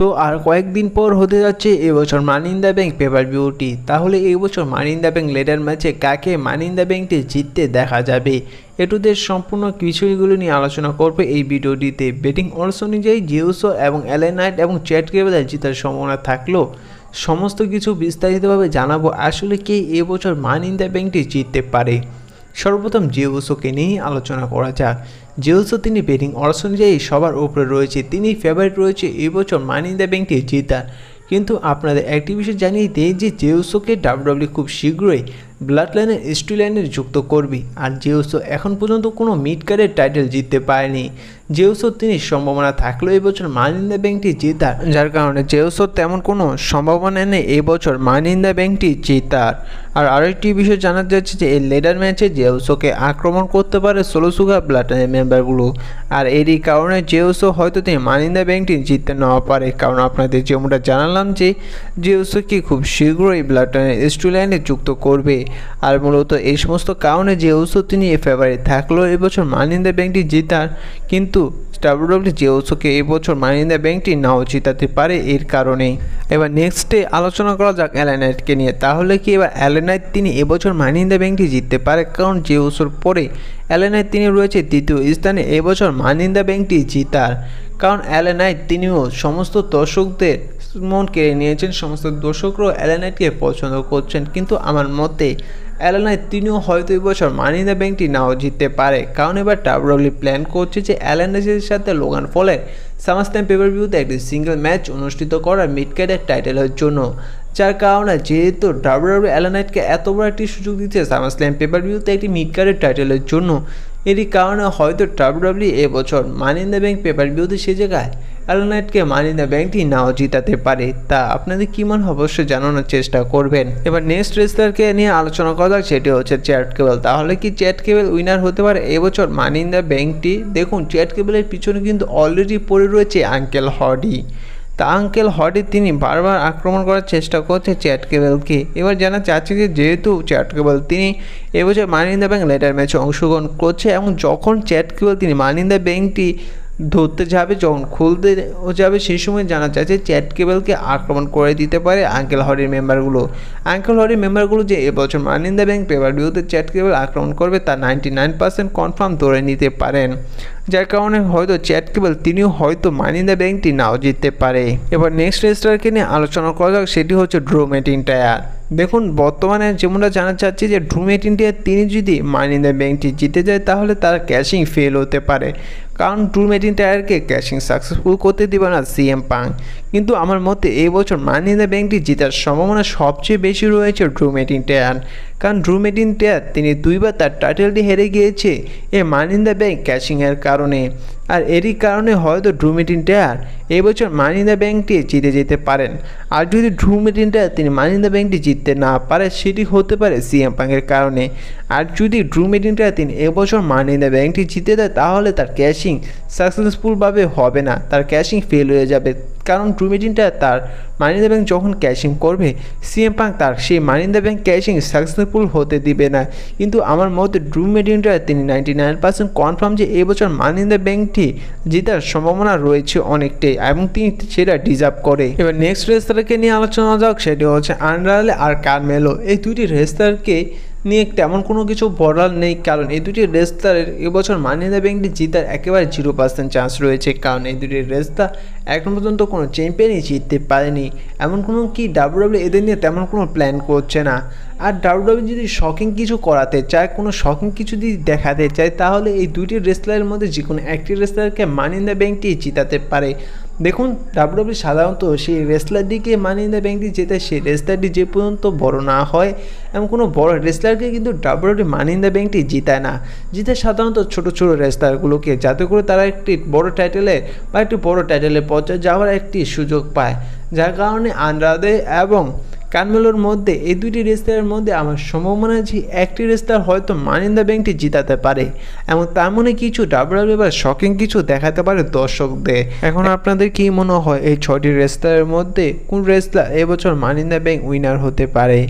তো আর কয়েকদিন পর হতে যাচ্ছে এবছর money in the bank paper ভিউটি। তাহলে এবছর money in the bank ladder ম্যাচে কাকে মানি ইন দ্য ব্যাংকটি জিততে দেখা যাবে, এটুদের সম্পূর্ণ বিষয়গুলো নিয়ে আলোচনা করবে এই ভিডিওটিতে। বেটিং অডস অনুযায়ী জিউসো এবং এলএ নাইট এবং চ্যাট কেবেলের জেতার সম্ভাবনা থাকলেও সমস্ত কিছু বিস্তারিতভাবে জানাবো আসলে কে এবছর মানি ইন দ্য ব্যাংকটি জিততে পারে। সর্বপ্রথম জিউসোকে নিয়েই আলোচনা করা যাক। জিউসো তিনি বেটিং অডস অনুযায়ী সবার উপরে রয়েছে, তিনি ফেভারিট রয়েছে এবছর মানি ইন দ্য ব্যাংকটি জেতার। কিন্তু আপনাদের একটি বিষয় জানিয়ে দেয় যে জিউসোকে ডাব্লিউডাব্লিউ খুব শীঘ্রই ব্লাড লাইনের স্টোরি লাইনের যুক্ত করবে। আর জিউসো এখন পর্যন্ত কোনো মিড কার্ডের টাইটেল জিততে পারেনি। জিউসো তিনি সম্ভাবনা থাকলেও এবছর মানি ইন দ্য ব্যাংকটি জেতার, যার কারণে জিউসোর তেমন কোনো সম্ভাবনা নেই এবছর মানি ইন দ্য ব্যাংকটি জেতার। আর আরেকটি বিষয় জানা যাচ্ছে যে এই লেডার ম্যাচে জিউসোকে আক্রমণ করতে পারে সোলোসুগা ব্লাড লাইনের মেম্বারগুলো। আর এরই কারণে জিউসো হয়তো তিনি মানি ইন দ্য ব্যাংকটি জিততে নেওয়া পারে, কারণ আপনাদের যেমনটা জানালাম যে জিউসোকে খুব শীঘ্রই ব্লাড লাইনের স্টোরি লাইনে যুক্ত করবে। আর মূলত এই সমস্ত কারণে জিউসো তিনি ফেভারিট থাকলেও এবছর মানি ইন দ্য ব্যাংকটি জেতার, কিন্তু ডাব্লিউডাব্লিউ জিউসোকে এবছর মানি ইন দ্য ব্যাংকটি নাও জেতাতে পারে এর কারণেই। এবার নেক্সটে আলোচনা করা যাক এলএ নাইটকে নিয়ে। তাহলে কি এবার এলএ নাইট তিনি এবছর মানি ইন দ্য ব্যাংকটি জিততে পারে, কারণ জিউসোর পরে এলএ নাইট তিনি রয়েছে তৃতীয় স্থানে এবছর মানি ইন দ্য ব্যাংকটি জেতার। কারণ এলএ নাইট তিনিও সমস্ত দর্শকদের মন কেড়ে নিয়েছেন, সমস্ত দর্শকরাও এলএ নাইটকে পছন্দ করছেন। কিন্তু আমার মতে এলএ নাইট তিনিও হয়তো এবছর মানি ইন দ্য ব্যাংকটি নাও জিততে পারে, কারণ এবার ডাব্লিউডাব্লিউ প্ল্যান করছে যে এলএ নাইটের সাথে লোগান পলের সামারস্ল্যাম পেপার ভিউতে একটি সিঙ্গেল ম্যাচ অনুষ্ঠিত করার মিড কার্ডের টাইটেলের জন্য। যার কারণে যেহেতু ডাব্লিউডাব্লিউ এলএ নাইটকে এত বড় একটি সুযোগ দিচ্ছে সামারস্ল্যাম পেপার ভিউতে একটি মিড কার্ডের টাইটেলের জন্য, এরই কারণে হয়তো ডাব্লিউডাব্লিউ এবছর money in the bank paper ভিউতে সে জায়গায় এলএ নাইটকে মানি ইন দ্য ব্যাংকটি নাও জিতাতে পারে। তা আপনাদের কি মনে অবশ্যই জানানোর চেষ্টা করবেন। এবার নেক্সট রেসলারকে নিয়ে আলোচনা করা যাক, সেটি হচ্ছে চ্যাট কেবল। তাহলে কি চ্যাট কেবল উইনার হতে পারে এবছর মানি ইন দ্য ব্যাংকটি? দেখুন, চ্যাট কেবলের পিছনে কিন্তু অলরেডি পড়ে রয়েছে আঙ্কেল হার্ডি। তা আঙ্কেল হার্ডি তিনি বারবার আক্রমণ করার চেষ্টা করছে চ্যাট কেবলকে। এবার জানা যাচ্ছে যে যেহেতু চ্যাট কেবল তিনি এবছর money in the bank ladder ম্যাচে অংশগ্রহণ করছে, এবং যখন চ্যাট কেবল তিনি মানি ইন দ্য ব্যাংকটি ধরতে যাবে, যখন খুলতে যাবে, সেই সময় জানা যাচ্ছে চ্যাট কেবলকে আক্রমণ করে দিতে পারে আঙ্কেল হার্ডির মেম্বারগুলো। আঙ্কেল হার্ডির মেম্বারগুলো যে এবছর money in the bank paper ভিউতে চ্যাট কেবল আক্রমণ করবে তা 99% কনফার্ম ধরে নিতে পারেন, যার কারণে হয়তো চ্যাট কেবল তিনিও হয়তো মানি ইন দ্য ব্যাংকটি নাও জিততে পারে। এবার নেক্সট রেসলারকে নিয়ে আলোচনা করা যাক, সেটি হচ্ছে ড্রু ম্যাকইন্টায়ার। দেখুন, বর্তমানে যেমনটা জানা যাচ্ছে যে ড্রু ম্যাকইন্টায়ার তিনি যদি মানি ইন দ্য ব্যাংকটি জিতে যায় তাহলে তার ক্যাশিং ফেল হতে পারে, কারণ ড্রু ম্যাকইন্টায়ারকে ক্যাশিং সাকসেসফুল করতে দিবে না সিএম পাঙ্ক। কিন্তু আমার মতে এই বছর মানি ইন দ্য ব্যাংকটি জেতার সম্ভাবনা সবচেয়ে বেশি রয়েছে ড্রু ম্যাকইন্টায়ার, কারণ ড্রু ম্যাকইন্টায়ার তিনি দুইবার তার টাইটেলটি হেরে গিয়েছে এই মানি ইন দ্য ব্যাংক ক্যাশিংয়ের কারণে। আর এরই কারণে হয়তো ড্রু ম্যাকইন্টায়ার এবছর মানি ইন দ্য ব্যাংকটি জিতে যেতে পারেন। আর যদি ড্রু ম্যাকইন্টায়ার তিনি মানি ইন দ্য ব্যাংকটি জিততে না পারে, সেটি হতে পারে সিএম পাঙ্কের কারণে। আর যদি ড্রু ম্যাকইন্টায়ার তিনি এবছর মানি ইন দ্য ব্যাংকটি জিতে দেয় তাহলে তার ক্যাশিং সাকসেসফুলভাবে হবে না, তার ক্যাশিং ফেল হয়ে যাবে। কারণ ড্রু ম্যাকইন্টায়ার তার মানি ইন দ্য ব্যাংক যখন ক্যাশিং করবে, সিএম পাঙ্ক তার সেই মানি ইন দ্য ব্যাংক ক্যাশিং সাকসেসফুল হতে দিবে না। কিন্তু আমার মতে ড্রু ম্যাকইন্টায়ার তিনি 99% কনফার্ম যে এবছর মানি ইন দ্য ব্যাংকটি জেতার সম্ভাবনা রয়েছে অনেকটাই, এবং তিনি সেটা ডিজার্ভ করে। এবার নেক্সট রেসলারকে নিয়ে আলোচনা যাক, সেটি হচ্ছে আন্ডারলে আর কারমেলো। এই দুইটি রেসলারকে নিয়ে তেমন কোনো কিছু বলার নেই, কারণ এই দুটি রেসলারের এবছর মানি ইন দ্য ব্যাংকটি জেতার একেবারে 0% চান্স রয়েছে, কারণ এই দুটি রেসলার এখন পর্যন্ত কোনো চ্যাম্পিয়নই জিততে পারেনি। এমন কোনো কি ডাব্লিউডাব্লিউ এদের নিয়ে তেমন কোনো প্ল্যান করছে না। আর ডাব্লিউডাব্লিউ যদি শকিং কিছু করাতে চায়, কোনো শকিং কিছু যদি দেখাতে চায়, তাহলে এই দুইটি রেসলারের মধ্যে যে কোনো একটি রেসলারকে মানি ইন দ্য ব্যাংকটি জেতাতে পারে। দেখুন, ডাব্লিউডাব্লিউ সাধারণত সেই রেসলারটিকে মানি ইন দ্য ব্যাংকটি জেতে, সেই রেসলারটি যে পর্যন্ত বড় না হয়, এমন কোনো বড় রেসলারকে কিন্তু ডাব্লিউডাব্লিউ মানি ইন দ্য ব্যাংকটি জিতায় না, জিতে সাধারণত ছোটো ছোটো রেসলারগুলোকে, যাতে করে তারা একটি বড় টাইটেলে বা একটি বড় টাইটেলের পর্যায়ে যাওয়ার একটি সুযোগ পায়। যার কারণে আন্ড্রাদে এবং কারমেলোর মধ্যে এই দুইটি রেসলারের মধ্যে আমার সম্ভাবনা যে একটি রেসলার হয়তো মানি ইন দ্য ব্যাংকটি জিতাতে পারে, এবং তার মনে কিছু ডাব্লিউডাব্লিউ এবার শকিং কিছু দেখাতে পারে দর্শকদের। এখন আপনাদের কি মনে হয় এই 6টি রেসলারের মধ্যে কোন রেসলার এবছর money in the bank winner হতে পারে?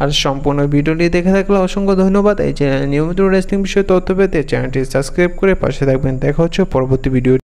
আর সম্পূর্ণ ভিডিওটি দেখে থাকলে অসংখ্য ধন্যবাদ। এই চ্যানেলে নিয়মিত রেসলিং বিষয়ে তথ্য পেতে চ্যানেলটি সাবস্ক্রাইব করে পাশে থাকবেন। দেখা হচ্ছে পরবর্তী ভিডিও।